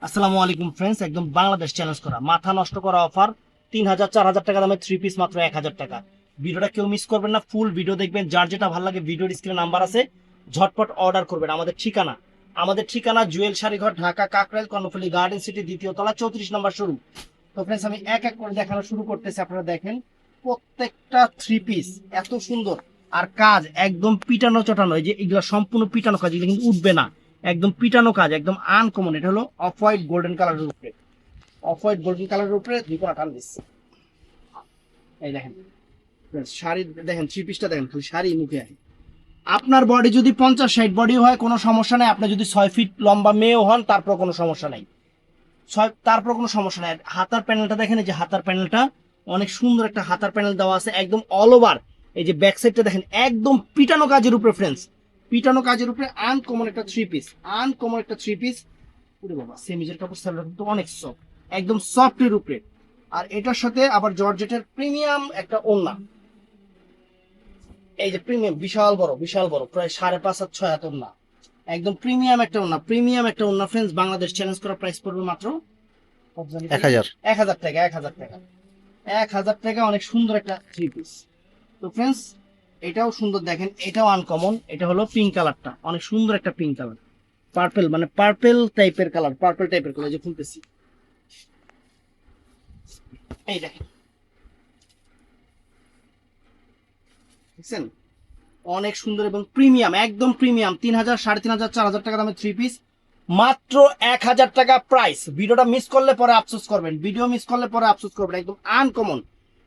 আসসালামু আলাইকুম ফ্রেন্ডস, একদম বাংলাদেশ চ্যালেঞ্জ করা মাথা নষ্ট করা অফার 3000 4000 টাকা দামে থ্রি পিস মাত্র 1000 টাকা। ভিডিওটা কেউ মিস করবেন না, ফুল ভিডিও দেখবেন। যার যেটা ভালো লাগে ভিডিওর স্ক্রিনে নাম্বার আছে, ঝটপট অর্ডার করবেন। আমাদের ঠিকানা জুয়েল শাড়িঘর, ঢাকা কাকরাইল কর্ণফুলী গার্ডেন সিটি, দ্বিতীয় তলা, 34 নম্বর শোরুম। তো ফ্রেন্ডস, আমি এক এক করে দেখানো শুরু করতেছি। আপনারা দেখেন প্রত্যেকটা থ্রি পিস এত সুন্দর, আর কাজ একদম পিটানো চটানো। এই যে এগুলো সম্পূর্ণ পিটানো কাজ, এগুলো কিন্তু উঠবে না। একদম পিটানো কাজ, একদম আনকমন। এটা হলো অফ হোয়াইট গোল্ডেন কালারের উপরে, অফ হোয়াইট গোল্ডেন কালারের উপরে দুই কোনা টান দিচ্ছে। এই দেখেন শাড়ি, দেখেন থ্রি পিসটা দেখেন, খালি শাড়ি মুখে আয়। আপনার বডি যদি 50-60 বডি হয় কোনো সমস্যা নাই। আপনি যদি 6 ফিট লম্বা মেয়েও হন তারপর কোনো সমস্যা নাই। তারপর কোনো সমস্যা নাই। হাতার প্যানেলটা দেখেন, এই যে হাতার প্যানেলটা অনেক সুন্দর একটা হাতার প্যানেল দেওয়া আছে, একদম অল ওভার। এই যে ব্যাক সাইডটা দেখেন, একদম পিটানো কাজের উপরে ফ্রেন্ডস, পিটানো কাজের উপরে আনকমন একটা থ্রি পিস, আনকমন একটা থ্রি পিস। ওরে বাবা, সেমিজের কাপড় সালোয়ার কিন্তু অনেক সফট, একদম সফটের উপরে। আর এটার সাথে আবার জর্জেটের প্রিমিয়াম একটা ওড়না। এই যে প্রিমিয়াম, বিশাল বড় বিশাল বড়, প্রায় 5.5 হাত 6 হাত ওড়না। একদম প্রিমিয়াম একটা ওড়না, প্রিমিয়াম একটা ওড়না ফ্রেন্ডস। বাংলাদেশ চ্যালেঞ্জ করা প্রাইস পড়বে মাত্র 1000। 1000 টাকা, 1000 টাকা, 1000 টাকা। অনেক সুন্দর একটা থ্রি পিস। তো ফ্রেন্ডস, এটাও সুন্দর দেখেন, এটাও আনকমন। এটা হলো পিঙ্ক কালারটা, অনেক সুন্দর একটা পিঙ্ক কালার, পার্পেল মানে পার্পেল টাইপের কালার, পার্পেল টাইপের কালার। যে খুলতেছি, এই দেখেন, দেখছেন অনেক সুন্দর এবং প্রিমিয়াম, একদম প্রিমিয়াম। 3000 3500 4000 টাকা দামে থ্রি পিস মাত্র 1000 টাকা প্রাইস। ভিডিওটা মিস করলে পরে আফসোস করবেন, ভিডিও মিস করলে পরে আফসোস করবেন। একদম আনকমন,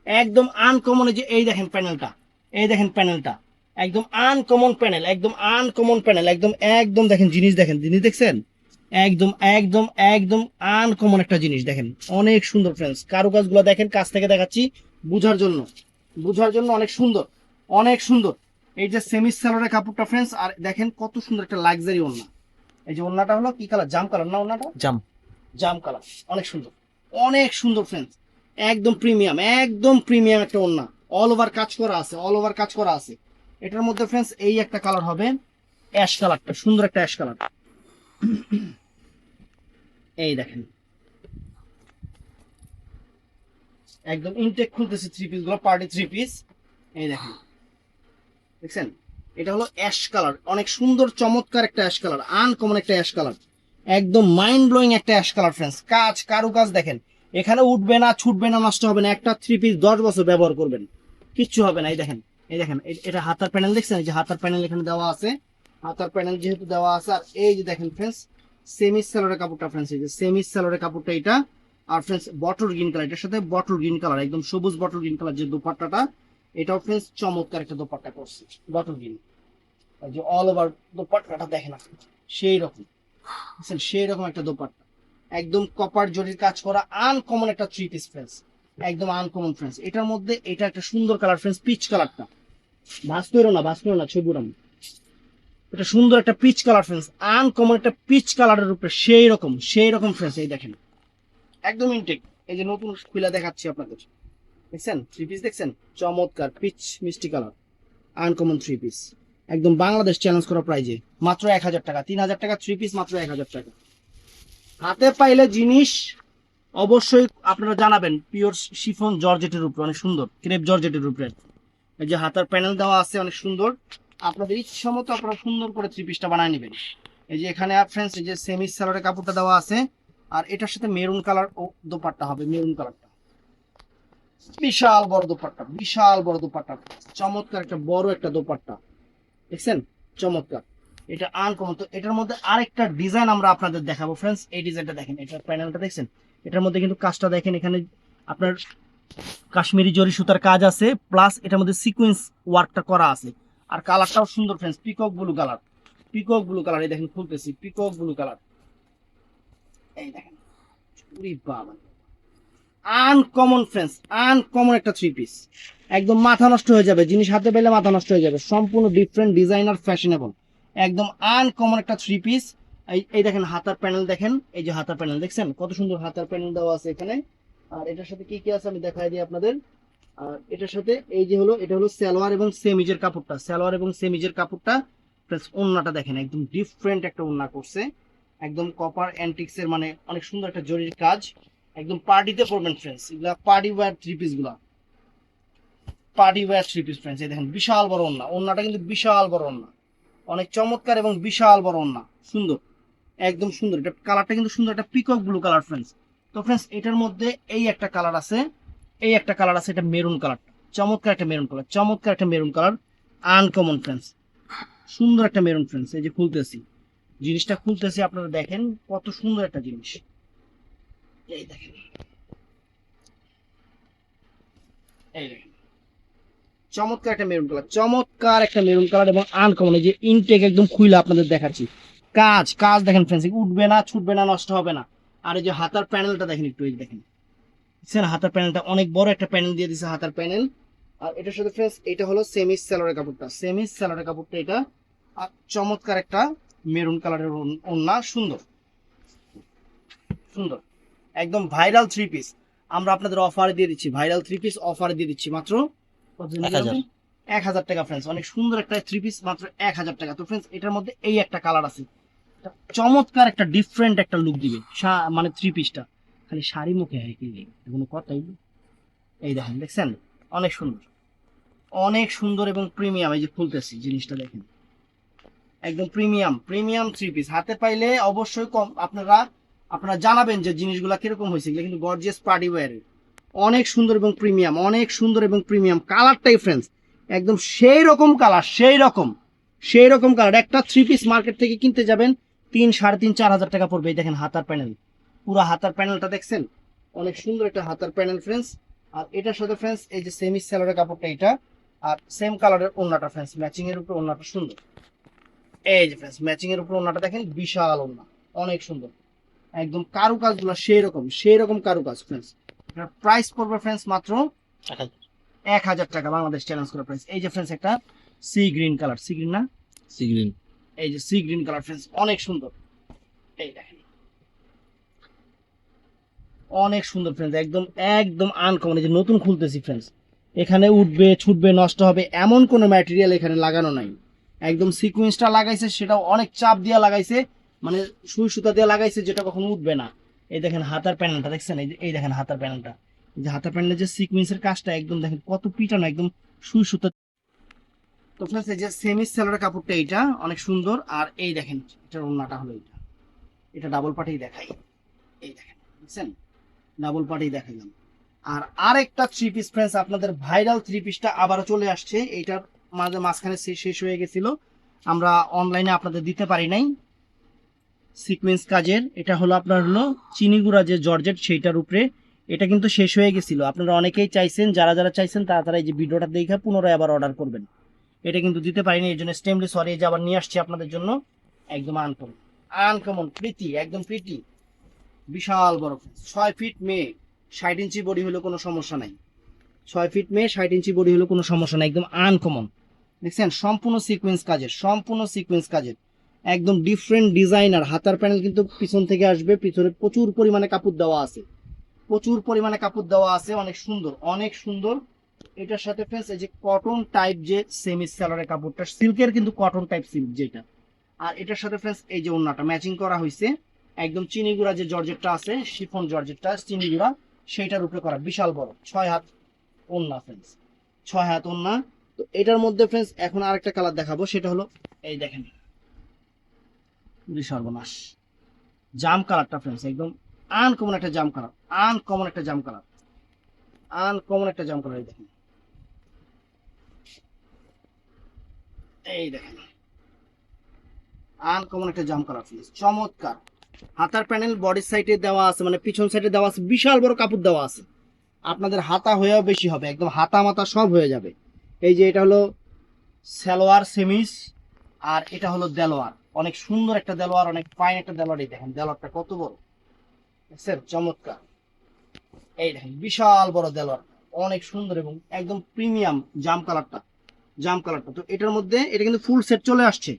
একদম আনকমন। এই যে এই দেখেন প্যানেলটা, এই দেখেন প্যানেলটা, একদম আনকমন প্যানেল, একদম আনকমন প্যানেল, একদম একদম দেখেন জিনিস, দেখেন জিনিস দেখছেন, একদম একদম একদম আনকমন একটা জিনিস দেখেন, অনেক সুন্দর ফ্রেন্ডস। কারুকাজগুলো দেখেন, কাছ থেকে দেখাচ্ছি বুঝার জন্য, বুঝার জন্য অনেক সুন্দর, অনেক সুন্দর। এই যে সেমি সালোয়ারের কাপড়টা ফ্রেন্ডস, আর দেখেন কত সুন্দর একটা লাক্সারি ওড়না। এই যে ওড়নাটা হলো কি কালার, জাম কালার না ওড়নাটা, জাম। জাম কালার, অনেক সুন্দর, অনেক সুন্দর ফ্রেন্ডস। একদম প্রিমিয়াম, একদম প্রিমিয়াম একটা ওড়না, অল ওভার কাজ করা আছে, অল ওভার কাজ করা আছে। এটার মধ্যে ফ্রেন্ডস এই একটা কালার হবে, অ্যাশ কালারটা, সুন্দর একটা অ্যাশ কালার। এই দেখেন একদম ইনটেক খুলতেছে থ্রি পিস গুলো, পার্টি থ্রি পিস। এই দেখেন, দেখছেন এটা হলো অ্যাশ কালার, অনেক সুন্দর চমৎকার একটা অ্যাশ কালার, আনকমন একটা অ্যাশ কালার, একদম মাইন্ড ব্লোয়িং একটা অ্যাশ কালার ফ্রেন্ডস। কাজ কারুকাজ দেখেন, এখানে উঠবে না, ছুটবে না, নষ্ট হবে না। একটা থ্রি পিস 10 বছর ব্যবহার করবেন, কিচ্ছু হবে না। এই দেখেন, এই দেখেন এটা হাতার প্যানেল দেখছেন, এই যে হাতার প্যানেল এখানে দেওয়া আছে, হাতার প্যানেল যেহেতু দেওয়া আছে। আর এই যে দেখেন ফ্রেন্ডস, সেমি সালোয়ারের কাপড়টা ফ্রেন্ডস, এই যে সেমি সালোয়ারের কাপড়টা এটা। আর ফ্রেন্ডস বটল গ্রিন কালার, এটার সাথে বটল গ্রিন কালার, একদম সবুজ বটল গ্রিন কালার যে দোপাট্টাটা, এটাও ফ্রেন্ডস চমৎকার একটা দোপাট্টা করছে, বটল গ্রিন। যে অল ওভার দোপাট্টাটা দেখেন আপনি, সেই রকম, বুঝছেন, সেই রকম একটা দোপাট্টা, একদম কপার জরির কাজ করা, আনকমন একটা থ্রি পিস ফ্রেন্ডস, একদম আনকমন ফ্রেন্ডস। এটার মধ্যে এটা একটা সুন্দর কালার ফ্রেন্ডস, পিচ কালারটা, ভাস করো না ছবি উড়ানো। এটা সুন্দর একটা পিচ কালার ফ্রেন্ডস, আনকমন একটা পিচ কালারের উপরে, সেই রকম সেই রকম ফ্রেন্ডস। এই দেখেন একদম ইনটেক। এই যে নতুন খুলে দেখাচ্ছি আপনাদের, দেখছেন থ্রি পিস, দেখছেন চমৎকার পিচ মিষ্টি কালার, আনকমন থ্রি পিস, একদম বাংলাদেশ চ্যালেঞ্জ করা প্রাইজে মাত্র 1000 টাকা। 3000 টাকা থ্রি পিস মাত্র 1000 টাকা। হাতে পাইলে জিনিস অবশ্যই আপনারা জানাবেন, পিওর শিফন জর্জেটের উপরে, অনেক সুন্দর ক্রেপ জর্জেটের উপরে। এই যে হাতার প্যানেল দেওয়া আছে অনেক সুন্দর, আপনাদের ইচ্ছা মতো আপনারা সুন্দর করে থ্রি পিসটা বানায় নেবেন। এই যে এখানে ফ্রেন্ডস, এই যে সেমি সালোয়ারের কাপড়টা দেওয়া আছে, আর এটার সাথে মেরুন কালার ও দোপাট্টা হবে, মেরুন কালারটা, বিশাল বড় দোপাট্টা, বিশাল বড় দোপাট্টা, চমৎকার একটা বড় একটা দোপাট্টা, দেখছেন চমৎকার। এটা আনকমন। তো এটার মধ্যে আরেকটা ডিজাইন আমরা আপনাদের দেখাবো ফ্রেন্ডস। এই ডিজাইনটা দেখেন, এটার প্যানেলটা দেখছেন, এটার মধ্যে কিন্তু কাজটা দেখেন, এখানে আপনার কাশ্মীরি জরি সুতার কাজ আছে, প্লাস এটার মধ্যে সিকোয়েন্স ওয়ার্কটা করা আছে। আর কালারটাও সুন্দর friends, peacock blue colour, peacock blue colour. এই দেখেন খুলতেছি, পিকক ব্লু কালার, এই দেখেন, উরি বাবা, আনকমন ফ্রেন্ডস, আনকমন একটা থ্রি পিস, একদম মাথা নষ্ট হয়ে যাবে, জিনিস হাতে পেলে মাথা নষ্ট হয়ে যাবে, সম্পূর্ণ ডিফারেন্ট ডিজাইনার ফ্যাশনেবল, একদম আনকমন একটা থ্রি পিস। এই দেখেন হাতার প্যানেল দেখেন, এই যে হাতার প্যানেল দেখছেন কত সুন্দর হাতার প্যানেল দেওয়া আছে এখানে। আর এটার সাথে কি কি আছে আমি দেখাই দিই আপনাদের। আর এটার সাথে এই যে হলো, এটা হলো সালোয়ার এবং সেমিজের কাপড়টা, সালোয়ার এবং সেমিজের কাপড়টা প্লাস ওন্নাটা দেখেন, একদম ডিফারেন্ট একটা ওন্না করছে, একদম কপার অ্যান্টিক্স এর মানে অনেক সুন্দর একটা জরির কাজ, একদম পার্টিতে পরবেন ফ্রেন্ডস, এগুলা পার্টি ওয়্যার থ্রি পিস গুলা, party wear three piece friends. এই দেখেন বিশাল বড় ওন্না, ওন্নাটা কিন্তু বিশাল বড় ওন্না, অনেক চমৎকার এবং বিশাল বড় ওন্না, সুন্দর, একদম সুন্দর। এটা কালারটা কিন্তু সুন্দর, একটা পিকক ব্লু কালার ফ্রেন্ডস। তো ফ্রেন্ডস এটার মধ্যে এই একটা কালার আছে, এই একটা কালার আছে, এটা মেরুন কালার, চমৎকার একটা মেরুন কালার, চমৎকার একটা মেরুন কালার, আনকমন ফ্রেন্ডস, সুন্দর একটা মেরুন ফ্রেন্ডস। এই যে খুলতেছি, জিনিসটা খুলতেছি, আপনারা দেখেন কত সুন্দর একটা জিনিস। এই দেখেন, এই দেখেন চমৎকার একটা মেরুন কালার, চমৎকার একটা মেরুন কালার এবং আনকমন। এই যে ইনটেক একদম খুইলা আপনাদের দেখাচ্ছি, কাজ কাজ দেখেন ফ্রেন্ডস, উঠবে না, ছুটবে না, নষ্ট হবে না। আর এই যে হাতার প্যানেলটা দেখেন একটু, এই দেখেন, দেখছেন হাতার প্যানেলটা অনেক বড় একটা প্যানেল দিয়ে দিছে, হাতার প্যানেল। আর এটার সাথে ফ্রেন্ডস এটা হলো সেমি স্যালোয়ারের কাপড়টা, সেমি স্যালোয়ারের কাপড়টা এটা। আর চমৎকার একটা মেরুন কালারের ওড়না, সুন্দর সুন্দর, একদম ভাইরাল থ্রি পিস। আমরা আপনাদের অফারে দিয়ে দিচ্ছি, ভাইরাল থ্রি পিস অফারে দিয়ে দিচ্ছি মাত্র 1000 1000 টাকা ফ্রেন্ডস। অনেক সুন্দর একটা থ্রি পিস, মাত্র 1000 টাকা। তো ফ্রেন্ডস এটার মধ্যে এই একটা কালার আছে, এটা চমৎকার একটা ডিফারেন্ট একটা লুক দিবে মানে থ্রি পিসটা। খালি শাড়ি মুখে হয় কি কোনো কথাই। এই দেখেন, দেখছেন অনেক সুন্দর, অনেক সুন্দর এবং প্রিমিয়াম। এই যে খুলতেছি, জিনিসটা দেখেন একদম প্রিমিয়াম, প্রিমিয়াম থ্রি পিস। হাতে পাইলে অবশ্যই কম আপনারা আপনারা জানাবেন যে জিনিসগুলো কিরকম হয়েছে, এগুলো কিন্তু গর্জিয়াস পার্টি ওয়্যারের, অনেক সুন্দর এবং প্রিমিয়াম, অনেক সুন্দর এবং প্রিমিয়াম। কালারটাই ফ্রেন্ডস একদম সেই রকম কালার, সেই রকম কালার। একটা থ্রি পিস মার্কেট থেকে কিনতে যাবেন 3, 3.5, 4 হাজার টাকা পড়বে। এই দেখেন হাতার প্যানেল, পুরো হাতার প্যানেলটা দেখছেন, অনেক সুন্দর একটা হাতার প্যানেল ফ্রেন্ডস। আর এটার সাথে ফ্রেন্ডস এই যে সেমি স্যালোয়ারের কাপড়টা এটা, আর সেম কালারের ওড়নাটা ফ্রেন্ডস, ম্যাচিং এর উপর ওড়নাটা সুন্দর। এই যে ফ্রেন্ডস ম্যাচিং এর উপর ওড়নাটা দেখেন, বিশাল ওড়না, অনেক সুন্দর, একদম কারুকাজ গুলো সেই রকম কারুকাজ ফ্রেন্ডস। এটার প্রাইস পড়বে ফ্রেন্ডস মাত্র 1000 টাকা, বাংলাদেশ চ্যালেঞ্জ করা প্রাইস। এই যে ফ্রেন্ডস একটা sea green colour, sea green না, সি গ্রিন। এই যে সি গ্রিন কালার ফ্রেন্ডস, অনেক সুন্দর। এই দেখেন অনেক সুন্দর ফ্রেন্ডস, একদম একদম আনকমন। এই যে নতুন খুলতেছি ফ্রেন্ডস, এখানে উঠবে, ছুটবে, নষ্ট হবে এমন কোনো ম্যাটেরিয়াল এখানে লাগানো নাই। একদম সিকুয়েন্সটা লাগাইছে, সেটাও অনেক চাপ দিয়ে লাগাইছে, মানে সুই সুতা দিয়ে লাগাইছে, যেটা কখনো উঠবে না। এই দেখেন হাতার প্যানেলটা দেখছেন, এই যে এই দেখেন হাতার প্যানেলটা, এই যে হাতার প্যানেলের যে সিকুয়েন্সের কাজটা একদম দেখেন কত পিটানো, একদম সুই সুতা। তো ফ্রেন্ডস এই যে সেমি সেলোয়ারের কাপড়টা এইটা অনেক সুন্দর। আর এই দেখেন এটার ওড়নাটা হলো এটা, এটা ডাবল পাটেই দেখাই, এই দেখেন বুঝছেন, ডাবল পাটেই দেখাইলাম। আর আরেকটা থ্রি পিস ফ্রেন্ডস, আপনাদের ভাইরাল থ্রি পিসটা আবারও চলে আসছে। এইটার মাঝখানে শেষ হয়ে গেছিল, আমরা অনলাইনে আপনাদের দিতে পারি নাই। সিকোয়েন্স কাজের এটা হলো আপনার হলো চিনিগুড়া যে জর্জেট সেইটার উপরে, এটা কিন্তু শেষ হয়ে গেছিল। আপনারা অনেকেই চাইছেন, যারা যারা চাইছেন তারা এই যে ভিডিওটা দেখে পুনরায় আবার অর্ডার করবেন। এটা কিন্তু দিতে পারিনি, এই জন্য স্টেমলি সরি, এই যে আবার নিয়ে আসছি আপনাদের জন্য, একদম আনকমন, আনকমন প্রীতি, একদম প্রীতি, বিশাল বড় 6 ফিট মেয়ে, 60 ইঞ্চি বডি হলে কোনো সমস্যা নাই, 6 ফিট মেয়ে 60 ইঞ্চি বডি হলে কোনো সমস্যা নাই, একদম আনকমন। দেখছেন সম্পূর্ণ সিকোয়েন্স কাজের, সম্পূর্ণ সিকোয়েন্স কাজের, একদম ডিফারেন্ট ডিজাইনার। হাতার প্যানেল কিন্তু পিছন থেকে আসবে, পিছনে প্রচুর পরিমাণে কাপড় দেওয়া আছে, প্রচুর পরিমাণে কাপড় দেওয়া আছে, অনেক সুন্দর, অনেক সুন্দর। এটার সাথে ফ্রেন্ডস এই যে কটন টাইপ যে সেমি স্যালোয়ারের কাপড়টা, সিল্কের কিন্তু কটন টাইপ সিল্ক যেটা। আর এটার সাথে ফ্রেন্ডস এই যে ওড়নাটা ম্যাচিং করা হয়েছে, একদম চিনিগুড়া যে জর্জেটটা আছে, শিফন জর্জেটটা চিনিগুড়া, সেইটার উপরে করা, বিশাল বড় 6 হাত ওড়না ফ্রেন্ডস, 6 হাত ওড়না। তো এটার মধ্যে ফ্রেন্ডস এখন আরেকটা কালার দেখাবো, সেটা হলো এই দেখেন, সর্বনাশ জাম কালারটা ফ্রেন্ডস, একদম আনকমন একটা জাম কালার, আনকমন একটা জাম কালার, আনকমন একটা জাম কালার। দেখেন, এই দেখেন আনকমন একটা জাম কালার ফ্রেন্ডস, চমৎকার। হাতার প্যানেল বডির সাইডে দেওয়া আছে, মানে পিছন সাইডে দেওয়া আছে, বিশাল বড় কাপড় দেওয়া আছে, আপনাদের হাতা হয়েও বেশি হবে, একদম হাতা মাতা সব হয়ে যাবে। এই যে এটা হলো সালোয়ার সেমিস, আর এটা হলো দেলোয়ার, অনেক সুন্দর একটা দেলোয়ার, অনেক ফাইন একটা দেলোয়ার। এই দেখেন দেলোয়ারটা কত বড়, দেখছেন চমৎকার। এই দেখেন বিশাল বড় দেলোয়ার, অনেক সুন্দর এবং একদম প্রিমিয়াম জাম কালারটা, জাম কালারটা। তো এটার মধ্যে এটা কিন্তু ফুল সেট চলে আসছে।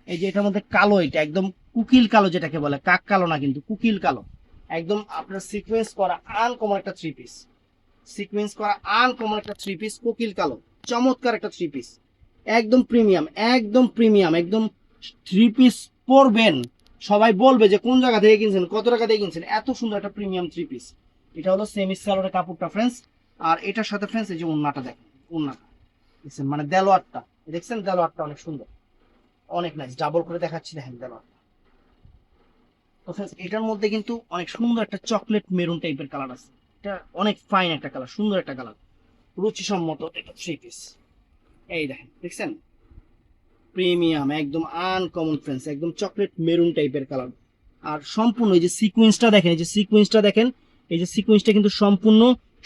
এই যে এটার মধ্যে কালো, এটা একদম কুকিল কালো, যেটাকে বলে কাক কালো না কিন্তু কুকিল কালো, একদম আপনার সিকোয়েন্স করা আনকমন একটা থ্রি পিস, সিকোয়েন্স করা আনকমন একটা থ্রি পিস, কোকিল কালো, চমৎকার একটা থ্রি পিস, একদম প্রিমিয়াম, একদম প্রিমিয়াম, একদম থ্রি পিস পরবেন সবাই বলবে যে কোন জায়গা থেকে কিনছেন, কত টাকা দিয়ে কিনছেন। এত সুন্দর একটা প্রিমিয়াম থ্রি পিস। এটা হলো সেমি সালোয়ারের কাপড়টা ফ্রেন্ডস। আর এটার সাথে ফ্রেন্ডস এই যে ওন্নাটা দেখেন, ওন্নাটা দেখছেন, মানে দেলোয়ারটা দেখছেন, দেলোয়ারটা অনেক সুন্দর, অনেক নাইস। ডাবল করে দেখাচ্ছি, দেখেন দেলোয়ারটা। তো ফ্রেন্ডস এটার মধ্যে কিন্তু অনেক সুন্দর একটা চকলেট মেরুন টাইপের কালার আছে। এটা অনেক ফাইন একটা কালার, সুন্দর একটা কালার, রুচিসম্মত একটা থ্রি পিস। এই দেখেন, দেখছেন, প্রিমিয়াম একদম আনকমন ফ্রেন্ডস, একদম চকলেট মেরুন টাইপের কালার। আর সম্পূর্ণ এই যে সিকোয়েন্সটা দেখেন, এই যে সিকোয়েন্সটা দেখেন, এই যে সিকোয়েন্সটা কিন্তু সম্পূর্ণ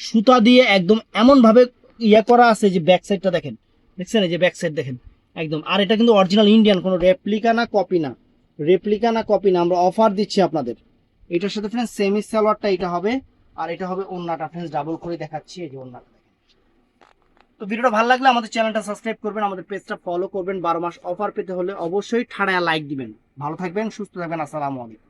সুতা দিয়ে একদম এমন ভাবে ইয়া করা আছে যে ব্যাক সাইডটা দেখেন, দেখছেন, এই যে ব্যাক সাইড দেখেন একদম। আর এটা কিন্তু অরিজিনাল ইন্ডিয়ান, কোনো রেপ্লিকা না কপি না, রেপ্লিকা না কপি না, আমরা অফার দিচ্ছি আপনাদের। এটার সাথে ফ্রেন্ডস সেমি সালোয়ারটা এটা হবে, আর এটা হবে ওন্নাটা ফ্রেন্ডস, ডাবল করে দেখাচ্ছি, এই যে ওন্নাটা। তো ভিডিওটা ভালো লাগলে আমাদের চ্যানেলটা সাবস্ক্রাইব করবেন, আমাদের পেজটা ফলো করবেন। 12 মাস অফার পেতে হলে অবশ্যই ঠাড়ায় লাইক দিবেন। ভালো থাকবেন, সুস্থ থাকবেন, আসসালামু আলাইকুম।